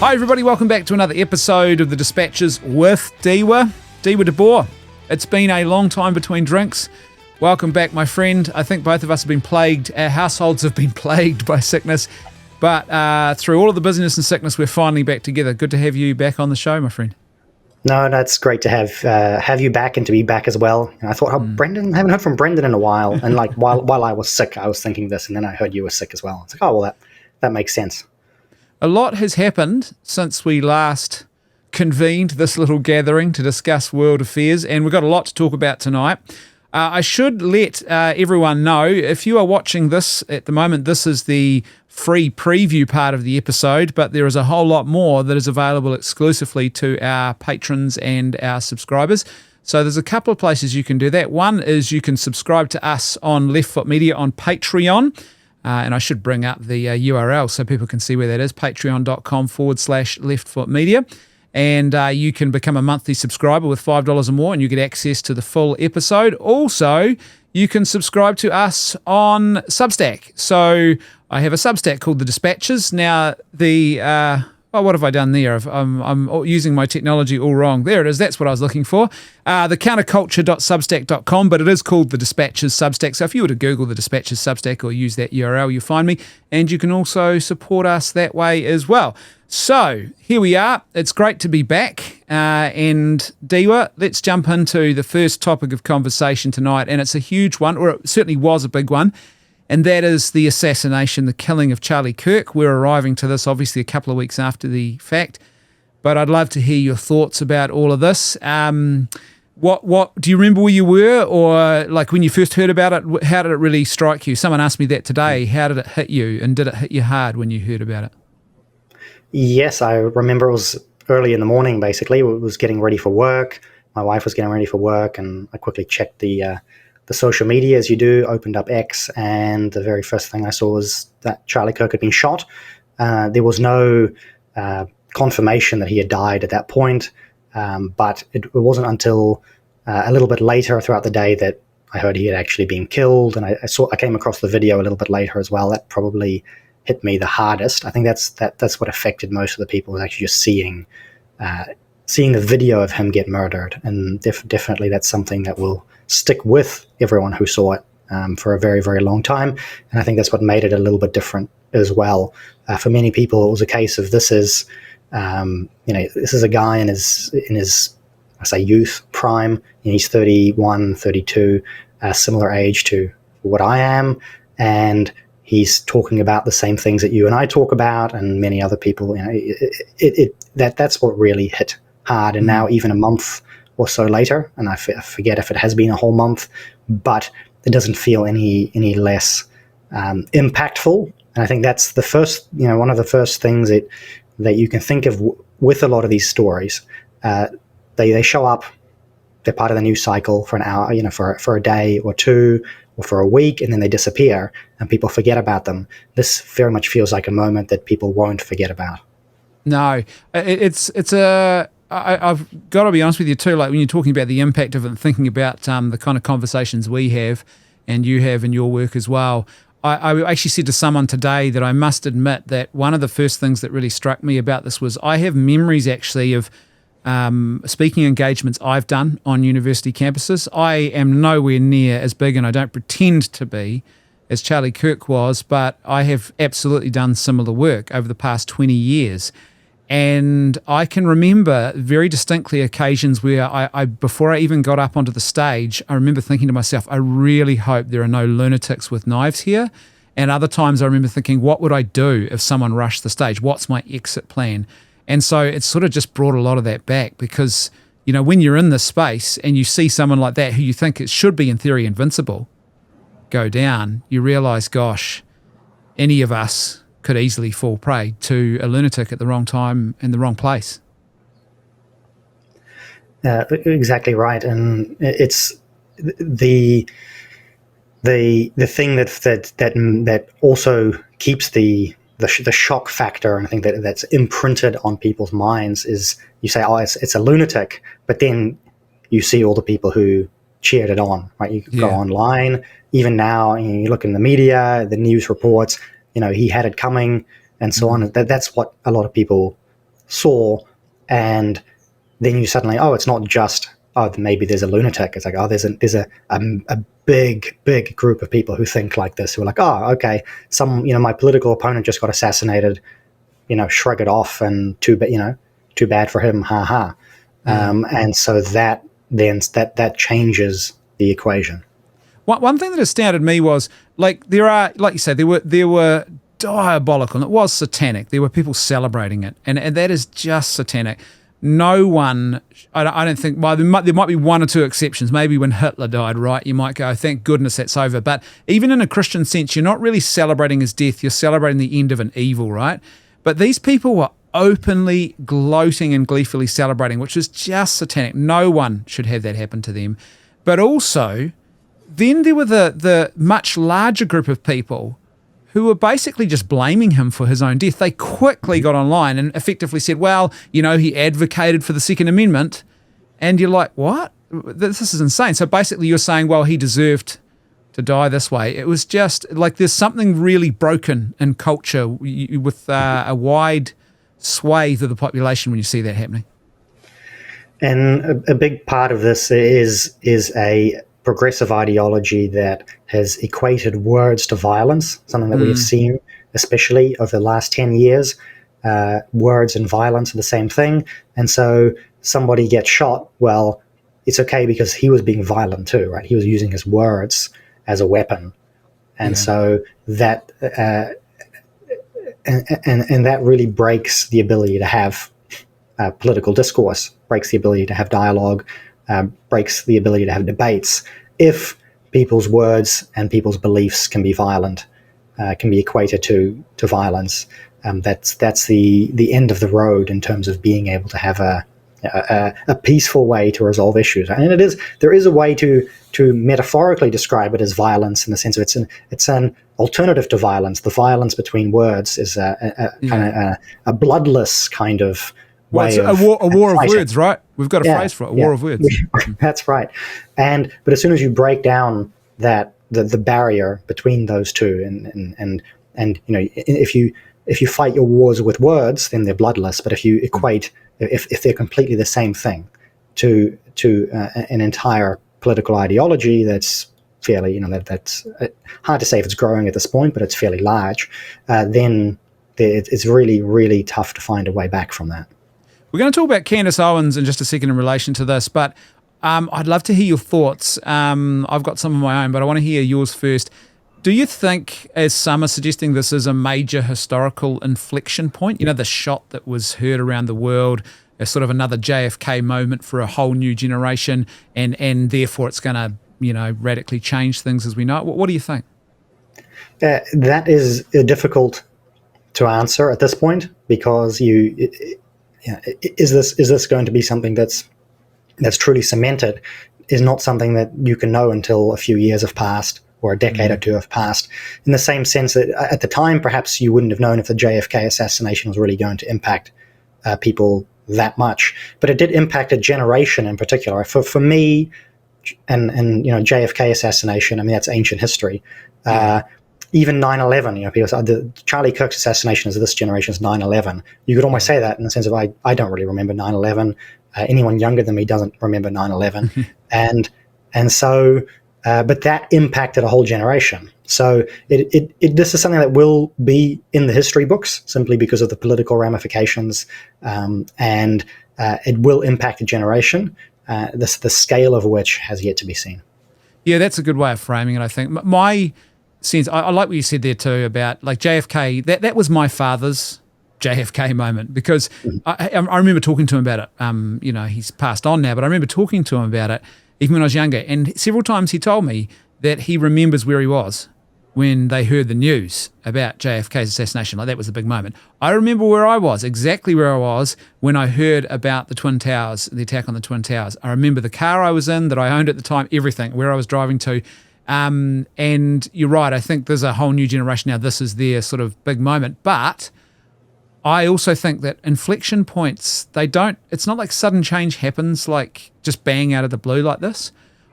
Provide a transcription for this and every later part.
Hi everybody, welcome back to another episode of The Dispatches with Dieuwe de Boer. It's been a long time between drinks. Welcome back, my friend. I think both of us have been plagued, our households have been plagued by sickness, but through all of the busyness and sickness, we're finally back together. Good to have you back on the show, my friend. No, that's great to have you back and to be back as well. And I thought, Brendan, I haven't heard from Brendan in a while. And like while I was sick, I was thinking this, and then I heard you were sick as well. It's like, oh, well, that makes sense. A lot has happened since we last convened this little gathering to discuss world affairs, and we've got a lot to talk about tonight. I should let everyone know, if you are watching this at the moment, this is the free preview part of the episode, but there is a whole lot more that is available exclusively to our patrons and our subscribers. So there's a couple of places you can do that. One is you can subscribe to us on Left Foot Media on Patreon. And I should bring up the URL so people can see where that is, patreon.com/leftfootmedia. And you can become a monthly subscriber with $5 or more, and you get access to the full episode. Also, you can subscribe to us on Substack. So I have a Substack called The Dispatches. Now, what have I done there? I'm using my technology all wrong. There it is. That's what I was looking for. The counterculture.substack.com, but it is called The Dispatches Substack. So if you were to Google The Dispatches Substack or use that URL, you'll find me. And you can also support us that way as well. So here we are. It's great to be back. And Dieuwe, let's jump into the first topic of conversation tonight. And it's a huge one, or it certainly was a big one. And that is the assassination, the killing of Charlie Kirk. We're arriving to this, obviously, a couple of weeks after the fact. But I'd love to hear your thoughts about all of this. What do you remember where you were, or like when you first heard about it? How did it really strike you? Someone asked me that today. How did it hit you, and did it hit you hard when you heard about it? Yes, I remember it was early in the morning. Basically, I was getting ready for work. My wife was getting ready for work, and I quickly checked the social media, as you do, opened up X, and the very first thing I saw was that Charlie Kirk had been shot. There was no confirmation that he had died at that point, but it wasn't until a little bit later throughout the day that I heard he had actually been killed, and I came across the video a little bit later as well. That probably hit me the hardest. I think that's what affected most of the people, was actually just seeing the video of him get murdered, and definitely that's something that will stick with everyone who saw it for a very, very long time. And I think that's what made it a little bit different as well. For many people, it was a case of this is a guy in his I say youth prime, and he's 31, 32, similar age to what I am, and he's talking about the same things that you and I talk about, and many other people. That's what really hit hard. And now, even a month or so later, and I forget if it has been a whole month, but it doesn't feel any less impactful. And I think that's the first, one of the first things that you can think of with a lot of these stories. They show up, they're part of the news cycle for an hour, for a day or two, or for a week, and then they disappear, and people forget about them. This very much feels like a moment that people won't forget about. No, I've got to be honest with you too, like when you're talking about the impact of it and thinking about the kind of conversations we have and you have in your work as well, I actually said to someone today that I must admit that one of the first things that really struck me about this was I have memories actually of speaking engagements I've done on university campuses. I am nowhere near as big, and I don't pretend to be, as Charlie Kirk was, but I have absolutely done similar work over the past 20 years. And I can remember very distinctly occasions where I before I even got up onto the stage, I remember thinking to myself, I really hope there are no lunatics with knives here. And other times I remember thinking, what would I do if someone rushed the stage? What's my exit plan? And so it sort of just brought a lot of that back, because, when you're in this space and you see someone like that who you think it should be in theory invincible go down, you realize, gosh, any of us could easily fall prey to a lunatic at the wrong time in the wrong place. Exactly right, and it's the thing that also keeps the shock factor, and I think that's imprinted on people's minds is you say, oh, it's a lunatic, but then you see all the people who cheered it on, right? You go online, even now, you look in the media, the news reports, he had it coming, and so on. That's what a lot of people saw, and then you suddenly, it's not just, maybe there's a lunatic. It's like, there's a big group of people who think like this, who are like, okay, my political opponent just got assassinated, shrug it off, and too bad for him, ha ha. And so that changes the equation. One thing that astounded me was, like, like you said, there were diabolical, and it was satanic. There were people celebrating it, and that is just satanic. No one, I don't think, well, there might be one or two exceptions. Maybe when Hitler died, right, you might go, thank goodness that's over. But even in a Christian sense, you're not really celebrating his death. You're celebrating the end of an evil, right? But these people were openly gloating and gleefully celebrating, which is just satanic. No one should have that happen to them. But also, then there were the much larger group of people who were basically just blaming him for his own death. They quickly got online and effectively said, well, he advocated for the Second Amendment. And you're like, what? This is insane. So basically you're saying, well, he deserved to die this way. It was just like there's something really broken in culture with a wide swathe of the population when you see that happening. And a big part of this is a progressive ideology that has equated words to violence, something that we have seen, especially over the last 10 years. Words and violence are the same thing. And so somebody gets shot, well, it's okay because he was being violent too, right? He was using his words as a weapon. And so that, and that really breaks the ability to have political discourse, breaks the ability to have dialogue, breaks the ability to have debates. If people's words and people's beliefs can be violent, can be equated to violence, that's the end of the road in terms of being able to have a peaceful way to resolve issues. And there is a way to metaphorically describe it as violence, in the sense of it's an alternative to violence. The violence between words is a bloodless kind of way of a war of words, right? We've got a phrase for it, war of words. That's right. But as soon as you break down that the barrier between those two, and if you fight your wars with words, then they're bloodless. But if you equate, if they're completely the same thing, to an entire political ideology that's fairly, that's hard to say if it's growing at this point, but it's fairly large, then it's really, really tough to find a way back from that. We're going to talk about Candace Owens in just a second in relation to this, but I'd love to hear your thoughts. I've got some of my own, but I want to hear yours first. Do you think, as some are suggesting, this is a major historical inflection point? The shot that was heard around the world as sort of another JFK moment for a whole new generation, and therefore it's going to, radically change things as we know it. What do you think? That is difficult to answer at this point, because is this going to be something that's truly cemented? Is not something that you can know until a few years have passed, or a decade or two have passed. In the same sense that at the time, perhaps you wouldn't have known if the JFK assassination was really going to impact people that much, but it did impact a generation in particular. For me, and JFK assassination, I mean, that's ancient history. Even 9/11, people say the Charlie Kirk's assassination is this generation's 9/11. You could almost say that in the sense of I don't really remember 9/11. Anyone younger than me doesn't remember 9/11, and so. But that impacted a whole generation. So this is something that will be in the history books simply because of the political ramifications, and it will impact a generation, the scale of which has yet to be seen. Yeah, that's a good way of framing it, I think. My sense, I like what you said there too about like JFK, that was my father's JFK moment, because I remember talking to him about it. He's passed on now, but I remember talking to him about it even when I was younger, and several times he told me that he remembers where he was when they heard the news about JFK's assassination. Like, that was a big moment. I remember where I was, exactly where I was when I heard about the Twin Towers, the attack on the Twin Towers. I remember the car I was in, that I owned at the time, everything, where I was driving to. And you're right, I think there's a whole new generation now. This is their sort of big moment. But I also think that inflection points, it's not like sudden change happens like just bang out of the blue like this.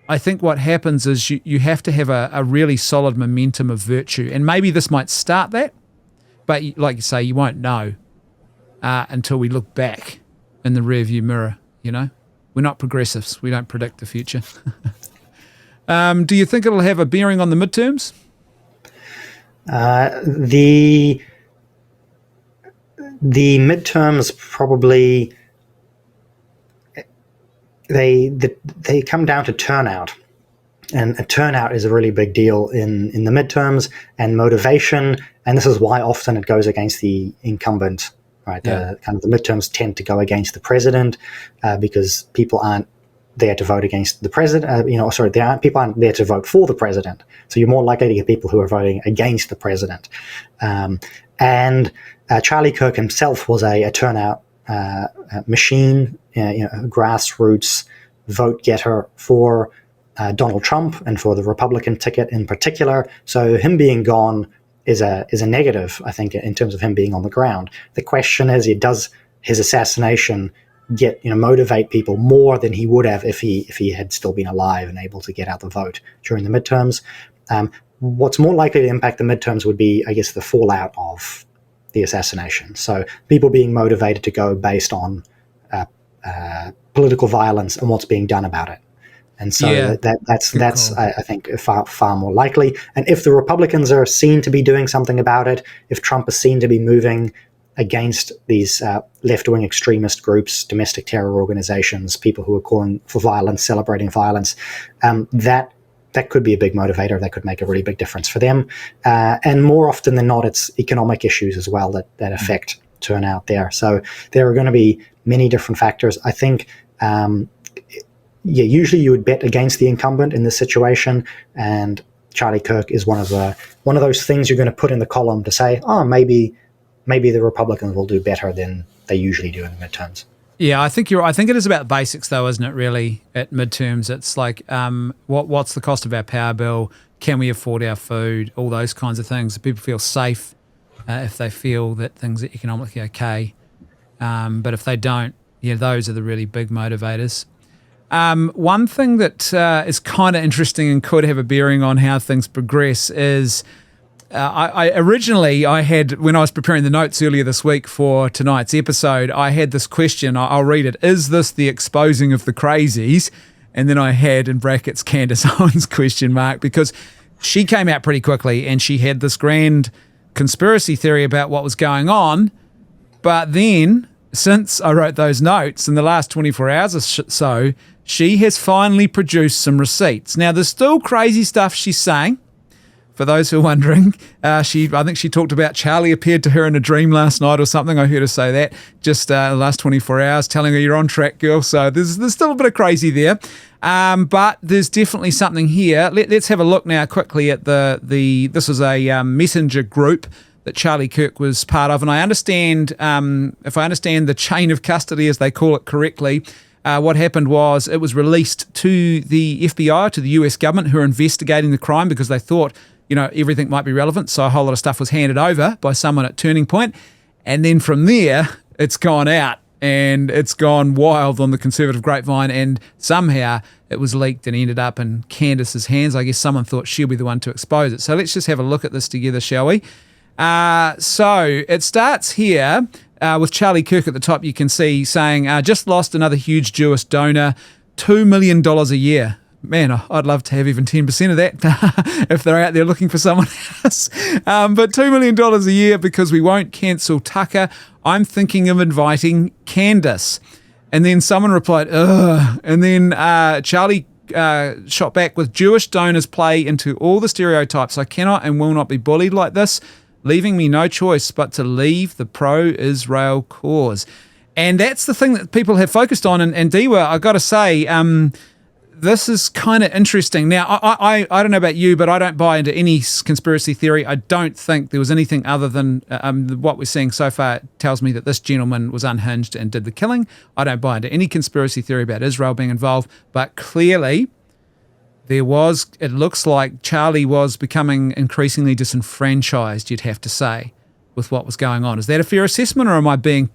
I think what happens is you have to have a really solid momentum of virtue. And maybe this might start that, but like you say, you won't know until we look back in the rearview mirror, you know? We're not progressives. We don't predict the future. Do you think it'll have a bearing on the midterms? The midterms probably they come down to turnout, and turnout is a really big deal in the midterms, and motivation. And this is why often it goes against the incumbent. Right, Yeah. The midterms tend to go against the president because people aren't there to vote against the president. People aren't there to vote for the president. So you're more likely to get people who are voting against the president. And Charlie Kirk himself was a turnout machine, grassroots vote getter for Donald Trump and for the Republican ticket in particular. So him being gone is a negative, I think, in terms of him being on the ground. The question is, does his assassination motivate people more than he would have if he had still been alive and able to get out the vote during the midterms? What's more likely to impact the midterms would be, I guess, the fallout of the assassination. So people being motivated to go based on political violence and what's being done about it. And so that's I think far more likely. And if the Republicans are seen to be doing something about it, if Trump is seen to be moving against these left-wing extremist groups, domestic terror organizations, people who are calling for violence, celebrating violence, that could be a big motivator. That could make a really big difference for them. And more often than not, it's economic issues as well that affect turnout there. So there are going to be many different factors. I think usually you would bet against the incumbent in this situation, and Charlie Kirk is one of those things you're going to put in the column to say, oh, maybe the Republicans will do better than they usually do in the midterms. Yeah, I think I think it is about basics, though, isn't it? Really, at midterms, it's like, what's the cost of our power bill? Can we afford our food? All those kinds of things. People feel safe if they feel that things are economically okay. But if they don't, those are the really big motivators. One thing that is kind of interesting and could have a bearing on how things progress is I originally had, when I was preparing the notes earlier this week for tonight's episode, I had this question. I'll read it. Is this the exposing of the crazies? And then I had in brackets Candace Owens question mark, because she came out pretty quickly and she had this grand conspiracy theory about what was going on. But then, since I wrote those notes in the last 24 hours or so, she has finally produced some receipts. Now, there's still crazy stuff she's saying. For those who are wondering, I think she talked about Charlie appeared to her in a dream last night or something. I heard her say that just the last 24 hours, telling her you're on track, girl. So there's still a bit of crazy there. But there's definitely something here. Let's have a look now quickly at this is a messenger group that Charlie Kirk was part of. And I understand, if I understand the chain of custody, as they call it correctly, what happened was it was released to the FBI, to the US government, who are investigating the crime because they thought, everything might be relevant. So a whole lot of stuff was handed over by someone at Turning Point. And then from there, it's gone out and it's gone wild on the conservative grapevine. And somehow it was leaked and ended up in Candace's hands. I guess someone thought she'll be the one to expose it. So let's just have a look at this together, shall we? So it starts here with Charlie Kirk at the top. You can see saying, just lost another huge Jewish donor, $2 million a year. Man, I'd love to have even 10% of that if they're out there looking for someone else. But $2 million a year because we won't cancel Tucker. I'm thinking of inviting Candace. And then someone replied, ugh. And then Charlie shot back with, Jewish donors play into all the stereotypes. I cannot and will not be bullied like this, leaving me no choice but to leave the pro-Israel cause. And that's the thing that people have focused on. And Dieuwe, I've got to say, this is kind of interesting. Now, I don't know about you, but I don't buy into any conspiracy theory. I don't think there was anything other than what we're seeing so far. It tells me that this gentleman was unhinged and did the killing. I don't buy into any conspiracy theory about Israel being involved. But clearly, it looks like Charlie was becoming increasingly disenfranchised, you'd have to say, with what was going on. Is that a fair assessment, or am I being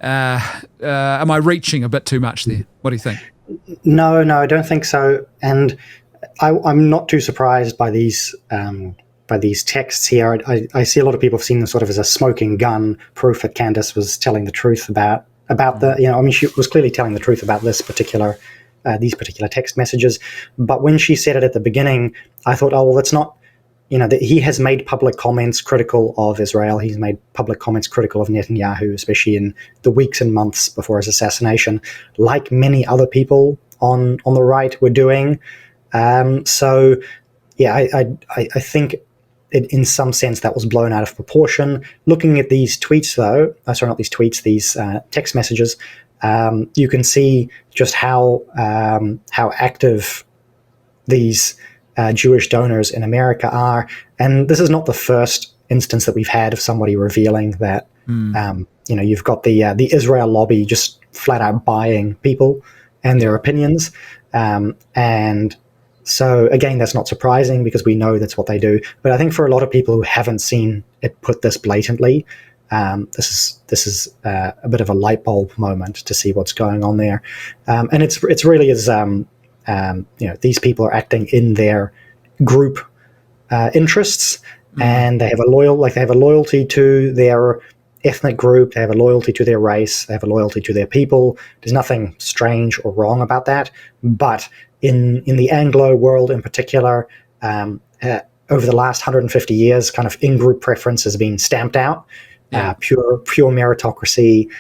am I reaching a bit too much there? What do you think? No, I don't think so. And I'm not too surprised by these these texts here. I see a lot of people have seen them sort of as a smoking gun, proof that Candace was telling the truth about the, I mean, she was clearly telling the truth about these particular text messages. But when she said it at the beginning, I thought, oh, well, that's not, that he has made public comments critical of Israel. He's made public comments critical of Netanyahu, especially in the weeks and months before his assassination, like many other people on the right were doing. So, yeah, I think in some sense that was blown out of proportion. Looking at these tweets, though, sorry, not these tweets, these text messages, you can see just how active these Jewish donors in America are. And this is not the first instance that we've had of somebody revealing that, you've got the Israel lobby just flat out buying people and their opinions. And so, again, that's not surprising because we know that's what they do. But I think for a lot of people who haven't seen it put this blatantly, this is a bit of a light bulb moment to see what's going on there. And it's really as these people are acting in their group interests, and they have a loyalty to their ethnic group, they have a loyalty to their race, they have a loyalty to their people. There's nothing strange or wrong about that. But in the Anglo world in particular, over the last 150 years, kind of in-group preference has been stamped out. Pure meritocracy,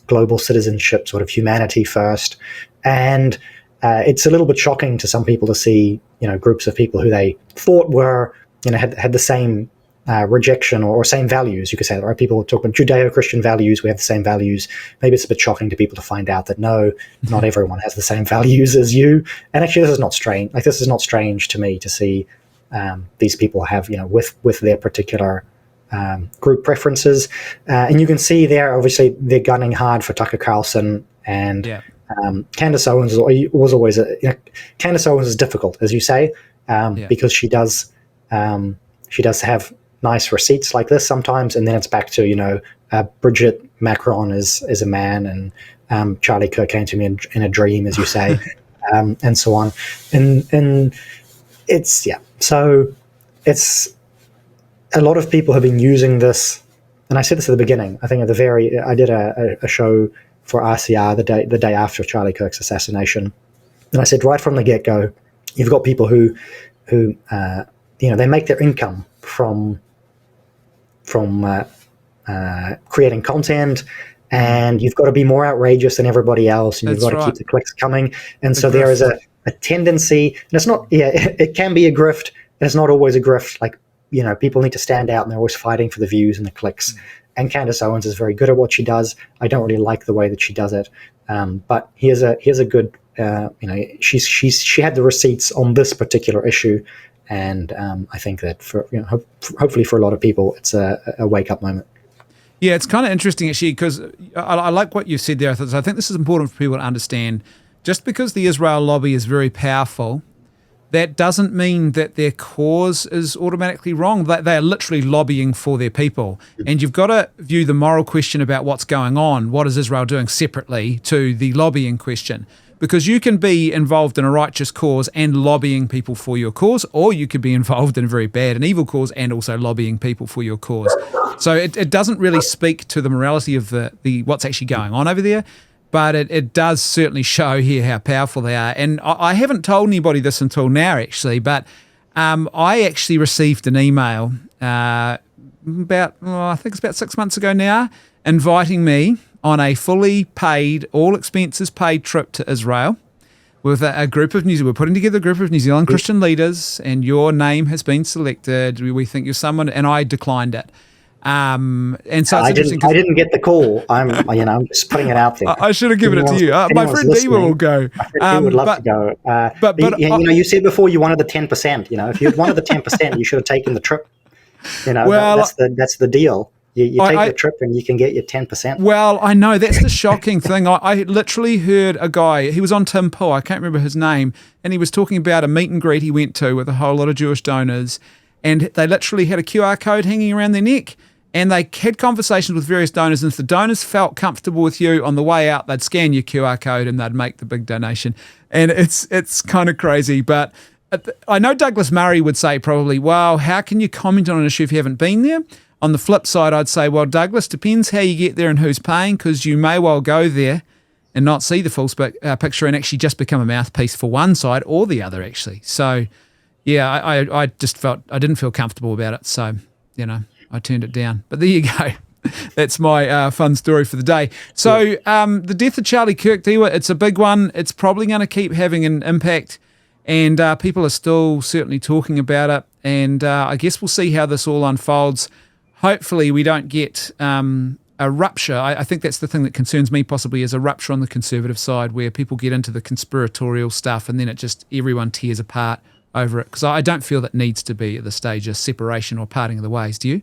global citizenship, sort of humanity first. And it's a little bit shocking to some people to see, groups of people who they thought were, had the same rejection or same values, you could say, right? People talk about Judeo-Christian values, we have the same values. Maybe it's a bit shocking to people to find out that no, not everyone has the same values as you. And actually, this is not strange. Like, this is not strange to me to see these people have, with their particular group preferences. And you can see there, obviously, they're gunning hard for Tucker Carlson and Candace Owens was always Candace Owens is difficult, as you say, because she does have nice receipts like this sometimes, and then it's back to Bridget Macron is a man, and Charlie Kirk came to me in a dream, as you say, and so on, and it's so it's a lot of people have been using this, and I said this at the beginning. I think I did a show for RCR the day after Charlie Kirk's assassination, and I said right from the get-go, you've got people who they make their income from creating content, and you've got to be more outrageous than everybody else, and you've got to keep the clicks coming. And so there is a tendency, and it's not, it can be a grift, and it's not always a grift. Like, people need to stand out, and they're always fighting for the views and the clicks. And Candace Owens is very good at what she does. I don't really like the way that she does it, but here's a good, she had the receipts on this particular issue. And I think that for hopefully for a lot of people, it's a wake-up moment. Yeah, it's kind of interesting actually, because I like what you said there. I think this is important for people to understand. Just because the Israel lobby is very powerful, that doesn't mean that their cause is automatically wrong. They are literally lobbying for their people. And you've got to view the moral question about what's going on, what is Israel doing, separately to the lobbying question. Because you can be involved in a righteous cause and lobbying people for your cause, or you could be involved in a very bad and evil cause and also lobbying people for your cause. So it doesn't really speak to the morality of the what's actually going on over there, but it does certainly show here how powerful they are. And I haven't told anybody this until now, actually, but I actually received an email I think it's about 6 months ago now, inviting me on a fully paid, all expenses paid trip to Israel with a group of we're putting together a group of New Zealand Christian leaders, and your name has been selected. We think you're someone, and I declined it. And so it's interesting. I didn't get the call. I'm just putting it out there. I should have given it to you. My friend Dieuwe will go. He would love to go. But you said before you wanted the 10%. If you wanted the 10%, you should have taken the trip. That's the deal. You take the trip and you can get your 10%. Well, I know. That's the shocking thing. I literally heard a guy, he was on Tim Pool, I can't remember his name, and he was talking about a meet and greet he went to with a whole lot of Jewish donors, and they literally had a QR code hanging around their neck, and they had conversations with various donors, and if the donors felt comfortable with you on the way out, they'd scan your QR code and they'd make the big donation. And it's kind of crazy, but I know Douglas Murray would say probably, well, how can you comment on an issue if you haven't been there? On the flip side, I'd say, well, Douglas, depends how you get there and who's paying, because you may well go there and not see the full picture and actually just become a mouthpiece for one side or the other, actually. So, yeah, I just felt I didn't feel comfortable about it. So, I turned it down. But there you go. That's my fun story for the day. So the death of Charlie Kirk, Dieuwe, it's a big one. It's probably going to keep having an impact, and people are still certainly talking about it. And I guess we'll see how this all unfolds. Hopefully we don't get a rupture. I think that's the thing that concerns me possibly, is a rupture on the conservative side where people get into the conspiratorial stuff and then everyone tears apart over it. Because I don't feel that needs to be at the stage of separation or parting of the ways. Do you?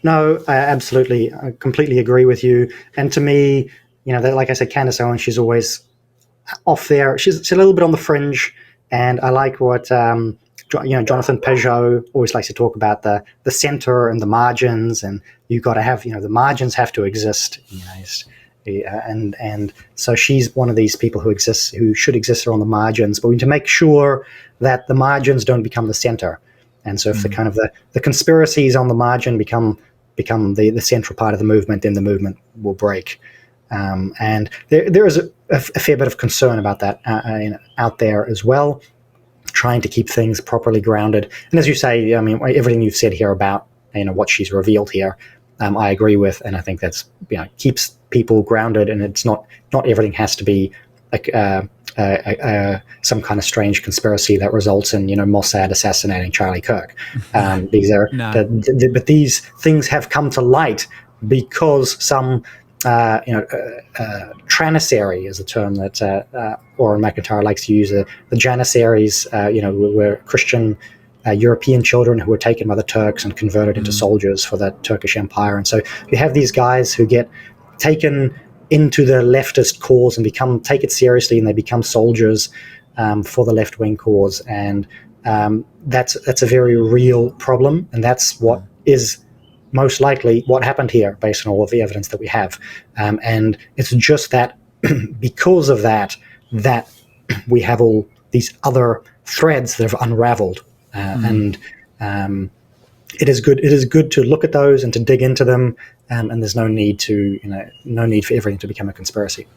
No, absolutely. I completely agree with you. And to me, like I said, Candace Owens, she's always off there. She's a little bit on the fringe. And I like what, Jonathan Peugeot always likes to talk about the center and the margins. And you've got to have, the margins have to exist. And so she's one of these people who should exist on the margins. But we need to make sure that the margins don't become the center. And so if the conspiracies on the margin become the central part of the movement, then the movement will break. And there is a fair bit of concern about that out there as well, trying to keep things properly grounded. And as you say, I mean, everything you've said here about what she's revealed here, I agree with, and I think that's keeps people grounded. And it's not everything has to be some kind of strange conspiracy that results in Mossad assassinating Charlie Kirk, because but these things have come to light because some Janissary is a term that Oren McIntyre likes to use. The Janissaries, were Christian European children who were taken by the Turks and converted into soldiers for the Turkish Empire. And so you have these guys who get taken into the leftist cause and take it seriously, and they become soldiers for the left-wing cause. And that's a very real problem, and that's what is most likely what happened here based on all of the evidence that we have. And it's just that because of that we have all these other threads that have unraveled. And it is good to look at those and to dig into them, and there's no need for everything to become a conspiracy.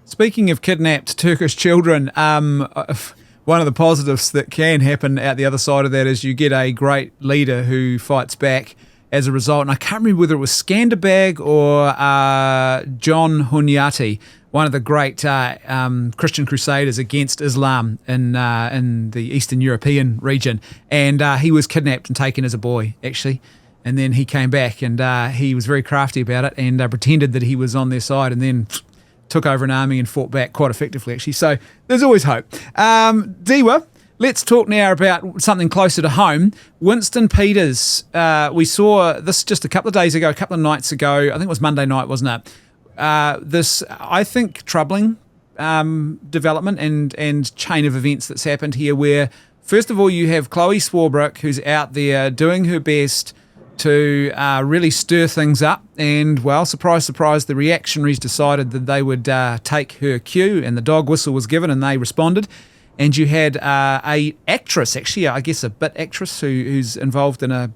Speaking of kidnapped Turkish children, one of the positives that can happen out the other side of that is you get a great leader who fights back as a result. And I can't remember whether it was Skanderbeg or John Hunyadi, one of the great Christian crusaders against Islam in the Eastern European region. And he was kidnapped and taken as a boy, actually. And then he came back, and he was very crafty about it, and pretended that he was on their side, and then took over an army and fought back quite effectively, actually. So there's always hope. Dieuwe, let's talk now about something closer to home. Winston Peters, we saw this just a couple of nights ago. I think it was Monday night, wasn't it? This, I think, troubling development and chain of events that's happened here, where, first of all, you have Chloe Swarbrick, who's out there doing her best to really stir things up. And, well, surprise, surprise, the reactionaries decided that they would take her cue, and the dog whistle was given, and they responded. And you had a actress, actually, I guess a bit actress, who's involved in a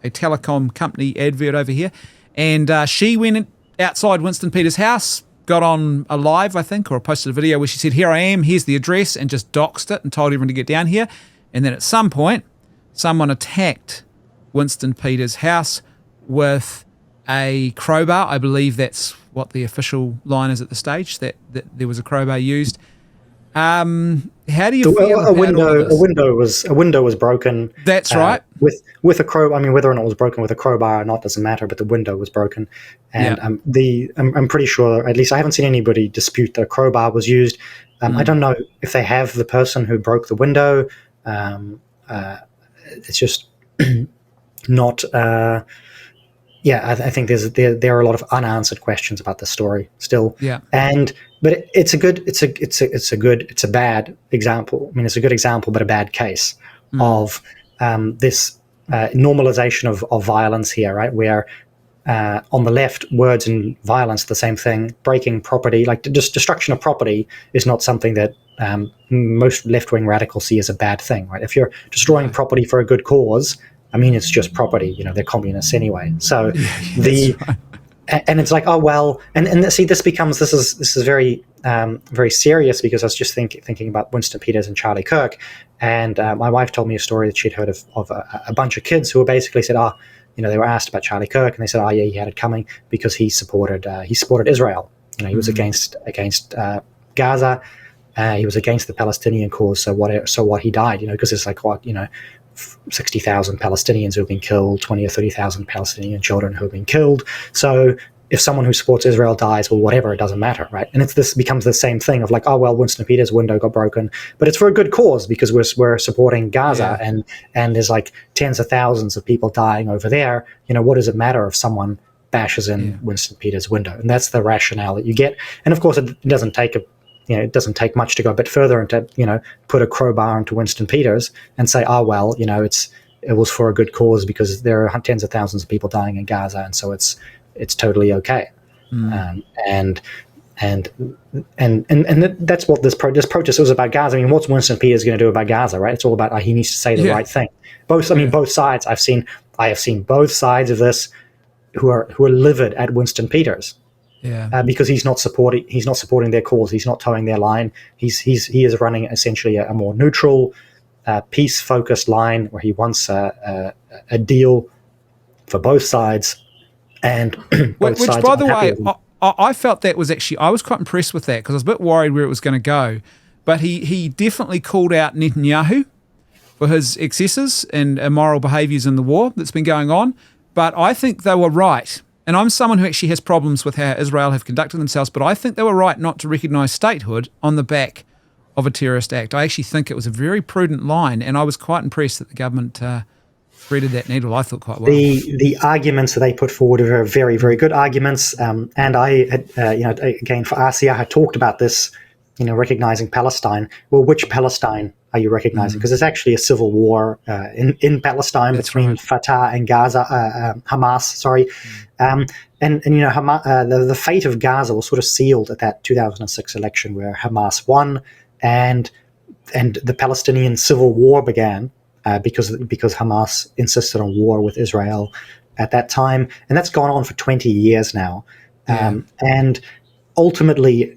telecom company advert over here. And she went outside Winston Peters' house, got on a live, I think, or posted a video where she said, "Here I am, here's the address," and just doxed it and told everyone to get down here. And then at some point, someone attacked Winston Peters' house with a crowbar. I believe that's what the official line is at the stage, that there was a crowbar used. How do you feel about all of this? A window was broken. That's right. With a crow. I mean, whether or not it was broken with a crowbar or not doesn't matter. But the window was broken, and I'm pretty sure. At least I haven't seen anybody dispute that a crowbar was used. I don't know if they have the person who broke the window. It's just not. I think there are a lot of unanswered questions about this story still. Yeah. But it's a bad example. I mean, it's a good example, but a bad case of this normalization of violence here, right? Where on the left, words and violence, the same thing. Breaking property, like just destruction of property, is not something that most left-wing radicals see as a bad thing, right? If you're destroying property for a good cause, I mean, it's just property. They're communists anyway. So and it's like, oh well, and see, this is very very serious, because I was just thinking about Winston Peters and Charlie Kirk, and my wife told me a story that she'd heard of a bunch of kids who were basically said, they were asked about Charlie Kirk, and they said, oh yeah, he had it coming because he supported Israel. He was against Gaza. He was against the Palestinian cause. So what he died, because it's like 60,000 Palestinians who have been killed, 20 or 30,000 Palestinian children who have been killed. So if someone who supports Israel dies, or whatever, it doesn't matter, right? And this becomes the same thing of like, oh well, Winston Peters' window got broken, but it's for a good cause, because we're supporting Gaza, and there's like tens of thousands of people dying over there. What does it matter if someone bashes in Winston Peters' window? And that's the rationale that you get. And of course, it doesn't take it doesn't take much to go a bit further and to put a crowbar into Winston Peters and say, oh well, it was for a good cause because there are tens of thousands of people dying in Gaza, and so it's totally okay. And that's what this protest was about. Gaza. I mean, what's Winston Peters going to do about Gaza, right? It's all about he needs to say the right thing. Both sides. I have seen both sides of this who are livid at Winston Peters. Because he's not supporting their cause. He's not towing their line. He is running essentially a more neutral, peace-focused line where he wants a deal for both sides, and both sides. Which, by the way, I felt that was actually, I was quite impressed with that, because I was a bit worried where it was going to go. But he definitely called out Netanyahu for his excesses and immoral behaviours in the war that's been going on. But I think they were right. And I'm someone who actually has problems with how Israel have conducted themselves, but I think they were right not to recognise statehood on the back of a terrorist act. I actually think it was a very prudent line, and I was quite impressed that the government threaded that needle, I thought, quite well. The arguments that they put forward are very, very good arguments. And I had, again, for RCR, I had talked about this, recognising Palestine. Well, which Palestine are you recognising? Because it's actually a civil war in Palestine between Fatah and Gaza, Hamas, sorry. And Hamas, the fate of Gaza was sort of sealed at that 2006 election where Hamas won, and the Palestinian civil war began because Hamas insisted on war with Israel at that time, and that's gone on for 20 years now. And ultimately,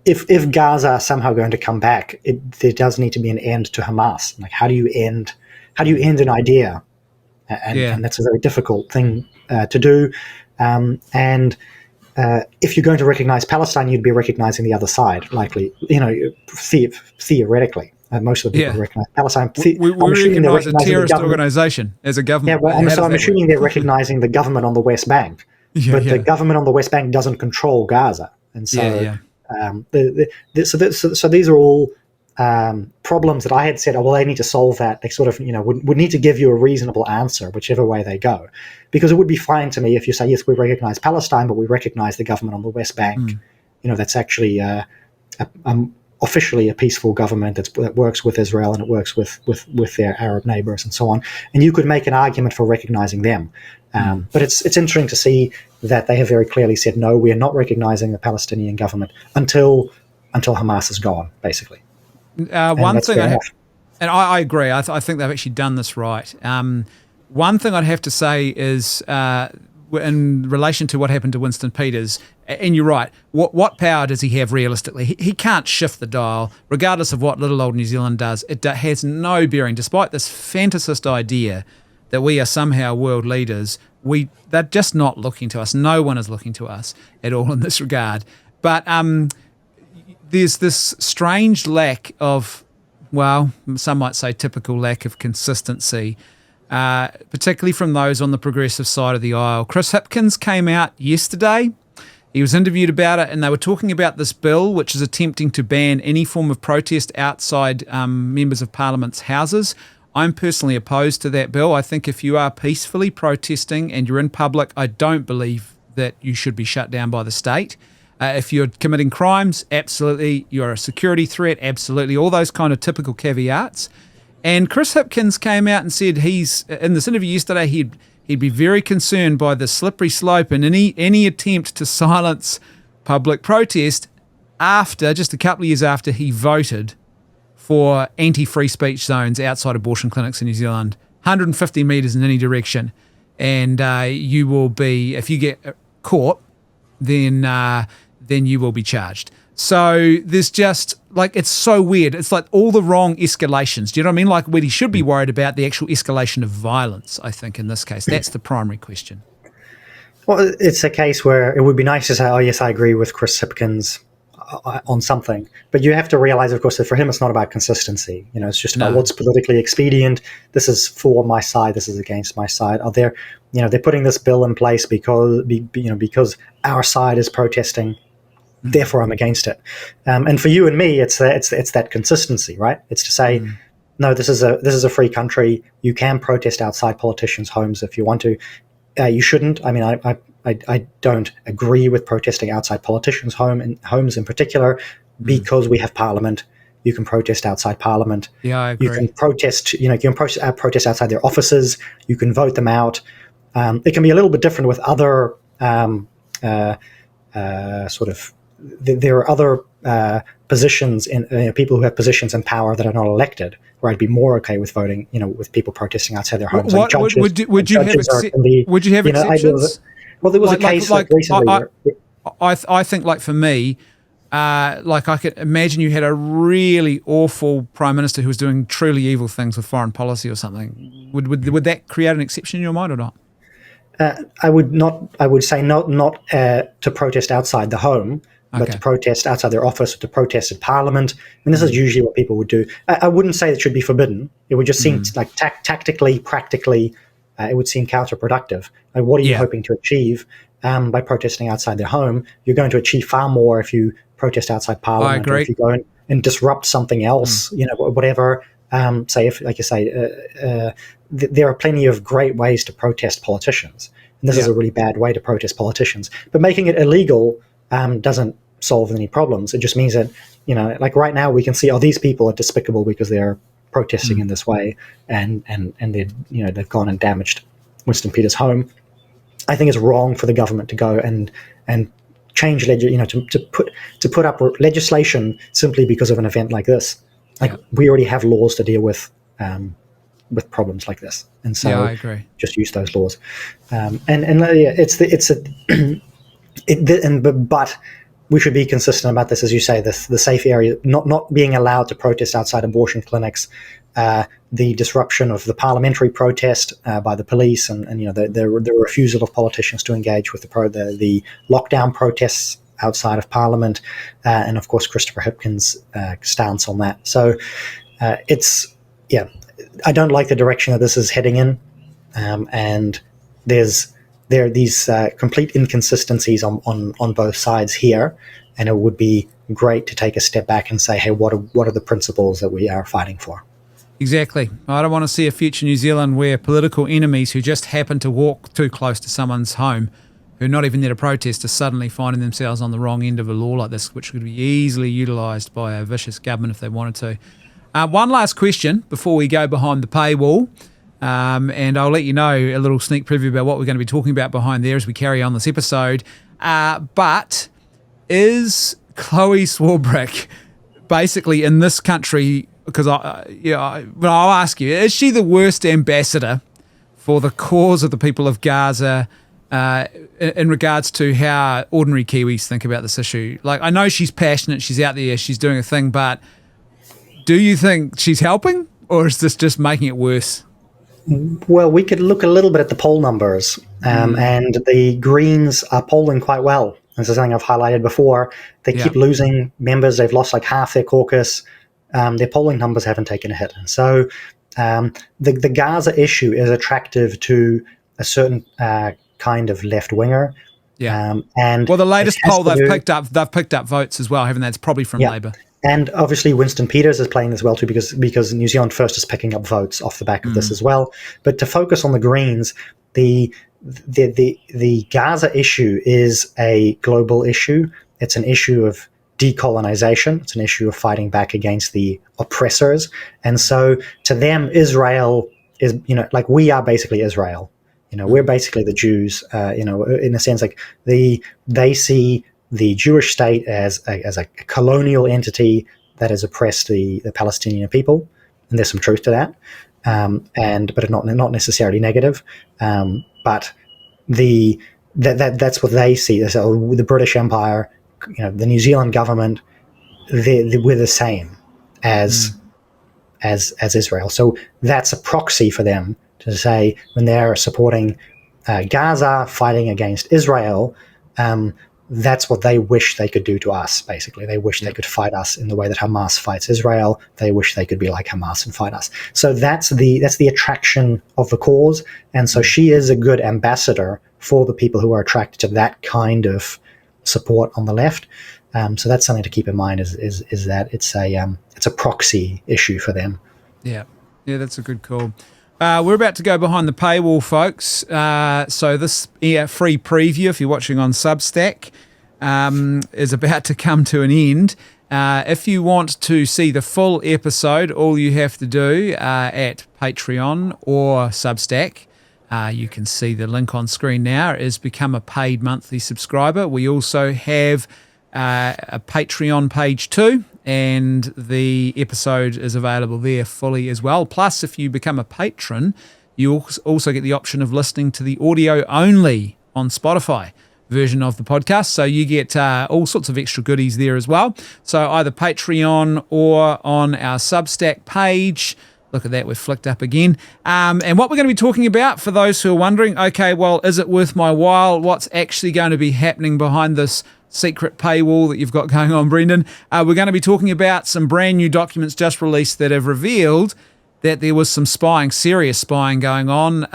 if Gaza are somehow going to come back, there does need to be an end to Hamas. Like, how do you end an idea? And that's a very difficult thing to do. And if you're going to recognize Palestine, you'd be recognizing the other side, likely. Theoretically, most of the people recognize Palestine. We recognize a terrorist organization as a government. I'm assuming they're recognizing the government on the West Bank, but the government on the West Bank doesn't control Gaza, and so so these are all problems that I had said, they need to solve that. They sort of, would need to give you a reasonable answer, whichever way they go. Because it would be fine to me if you say, yes, we recognize Palestine, but we recognize the government on the West Bank. That's actually officially a peaceful government that works with Israel, and it works with their Arab neighbors and so on. And you could make an argument for recognizing them. But it's interesting to see that they have very clearly said, no, we are not recognizing the Palestinian government until Hamas is gone, basically. One thing, I agree. I think they've actually done this right. One thing I'd have to say is, in relation to what happened to Winston Peters, and you're right, what power does he have realistically? He can't shift the dial, regardless of what little old New Zealand does. It has no bearing, despite this fantasist idea that we are somehow world leaders. They're just not looking to us. No one is looking to us at all in this regard. But there's this strange lack of, some might say typical lack of consistency, particularly from those on the progressive side of the aisle. Chris Hipkins came out yesterday. He was interviewed about it, and they were talking about this bill, which is attempting to ban any form of protest outside members of Parliament's houses. I'm personally opposed to that bill. I think if you are peacefully protesting and you're in public, I don't believe that you should be shut down by the state. If you're committing crimes, absolutely. You're a security threat, absolutely. All those kind of typical caveats. And Chris Hipkins came out and said he's in this interview yesterday he'd be very concerned by the slippery slope and any attempt to silence public protest after just a couple of years after he voted for anti-free speech zones outside abortion clinics in New Zealand, 150 metres in any direction, and you will be, if you get caught, then you will be charged. So there's just, like, it's so weird. It's like all the wrong escalations. Do you know what I mean? Like, what he should be worried about, the actual escalation of violence, I think, in this case. That's the primary question. Well, it's a case where it would be nice to say, oh, yes, I agree with Chris Hipkins on something. But you have to realize, of course, that for him, it's not about consistency. You know, it's just about what's politically expedient. This is for my side. This is against my side. Are there, you know, they're putting this bill in place because our side is protesting. Therefore, I'm against it. And for you and me, it's that consistency, right? It's to say, no, this is a free country. You can protest outside politicians' homes if you want to. You shouldn't. I mean, I don't agree with protesting outside politicians' homes in particular, because we have Parliament. You can protest outside Parliament. Yeah, I agree. You can protest. You can protest outside their offices. You can vote them out. It can be a little bit different with other sort of. There are other positions in people who have positions in power that are not elected, where I'd be more okay with voting, with people protesting outside their homes. Would you have exceptions? Well, there was a case recently. I think, like, for me, like, I could imagine you had a really awful prime minister who was doing truly evil things with foreign policy or something. Would that create an exception in your mind or not? I would not. I would say not to protest outside the home. But to protest outside their office, or to protest at Parliament. And this is usually what people would do. I wouldn't say it should be forbidden. It would just seem like tactically, practically, it would seem counterproductive. Like, what are you hoping to achieve by protesting outside their home? You're going to achieve far more if you protest outside Parliament. I agree. Or if you go and disrupt something else, whatever. Say, if, like you say, there are plenty of great ways to protest politicians. And this is a really bad way to protest politicians. But making it illegal doesn't solve any problems. It just means that, like right now we can see, these people are despicable because they're protesting in this way, and they've gone and damaged Winston Peters' home. I think it's wrong for the government to go and change to put up legislation simply because of an event like this. We already have laws to deal with problems like this, and so I agree. Just use those laws. But we should be consistent about this, as you say, the safe area, not being allowed to protest outside abortion clinics, the disruption of the parliamentary protest by the police, and the refusal of politicians to engage with the lockdown protests outside of Parliament, and of course Christopher Hipkins' stance on that. So I don't like the direction that this is heading in, and there are these complete inconsistencies on both sides here, and it would be great to take a step back and say, hey, what are the principles that we are fighting for? Exactly. I don't want to see a future New Zealand where political enemies who just happen to walk too close to someone's home, who are not even there to protest, are suddenly finding themselves on the wrong end of a law like this, which could be easily utilised by a vicious government if they wanted to. One last question before we go behind the paywall. And I'll let you know a little sneak preview about what we're going to be talking about behind there as we carry on this episode. But is Chloe Swarbrick basically in this country, because I'll ask you, is she the worst ambassador for the cause of the people of Gaza in regards to how ordinary Kiwis think about this issue? Like, I know she's passionate, she's out there, she's doing a thing, but do you think she's helping, or is this just making it worse? Well, we could look a little bit at the poll numbers, and the Greens are polling quite well. This is something I've highlighted before. They keep losing members. They've lost like half their caucus. Their polling numbers haven't taken a hit. And so the Gaza issue is attractive to a certain kind of left-winger. And the latest poll, they've picked up votes as well, haven't they? It's probably from Labour. And obviously Winston Peters is playing this well too, because New Zealand First is picking up votes off the back of this as well. But to focus on the Greens, the Gaza issue is a global issue. It's an issue of decolonization. It's an issue of fighting back against the oppressors. And so to them, Israel is, like we are basically Israel. We're basically the Jews, in a sense, like they see the Jewish state as a colonial entity that has oppressed the Palestinian people. And there's some truth to that. But not necessarily negative. But that's what they see. So the British Empire, the New Zealand government, we're the same as Israel. So that's a proxy for them to say when they're supporting Gaza fighting against Israel, that's what they wish they could do to us, basically. They wish they could fight us in the way that Hamas fights Israel. They wish they could be like Hamas and fight us. So that's the attraction of the cause. And so she is a good ambassador for the people who are attracted to that kind of support on the left. So that's something to keep in mind is that it's a proxy issue for them. Yeah, that's a good call. We're about to go behind the paywall, folks. So this free preview, if you're watching on Substack, is about to come to an end. If you want to see the full episode, all you have to do at Patreon or Substack, you can see the link on screen now, is become a paid monthly subscriber. We also have a Patreon page too, and the episode is available there fully as well. Plus, if you become a patron, you also get the option of listening to the audio only on Spotify version of the podcast. So you get all sorts of extra goodies there as well. So either Patreon or on our Substack page. Look at that, we've flicked up again. And what we're going to be talking about, for those who are wondering, okay, well, is it worth my while? What's actually going to be happening behind this secret paywall that you've got going on, Brendan? We're going to be talking about some brand new documents just released that have revealed that there was some spying, serious spying going on.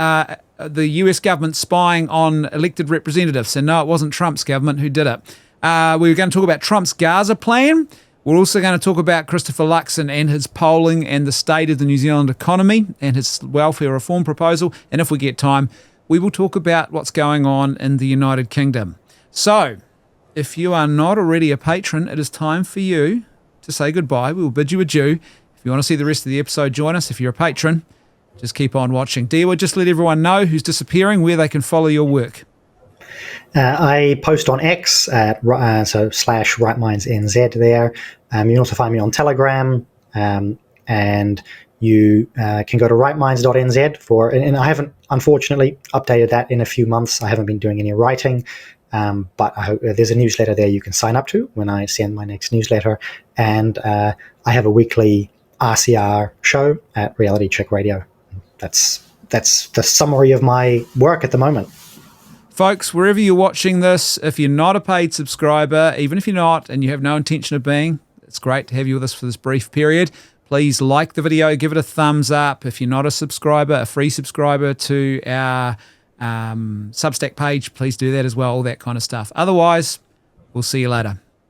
The US government spying on elected representatives. And no, it wasn't Trump's government who did it. We were going to talk about Trump's Gaza plan. We're also going to talk about Christopher Luxon and his polling and the state of the New Zealand economy and his welfare reform proposal. And if we get time, we will talk about what's going on in the United Kingdom. So, if you are not already a patron, it is time for you to say goodbye. We will bid you adieu. If you want to see the rest of the episode, join us. If you're a patron, just keep on watching. Dieuwe, just let everyone know who's disappearing, where they can follow your work. I post on X at so /RightMindsNZ there. You can also find me on Telegram, and you can go to rightminds.nz for, and I haven't unfortunately updated that in a few months. I haven't been doing any writing, but I hope there's a newsletter there you can sign up to when I send my next newsletter. And I have a weekly RCR show at Reality Check Radio. That's the summary of my work at the moment. Folks, wherever you're watching this, if you're not a paid subscriber, even if you're not and you have no intention of being, it's great to have you with us for this brief period. Please like the video, give it a thumbs up. If you're not a subscriber, a free subscriber to our Substack page, please do that as well, all that kind of stuff. Otherwise, we'll see you later.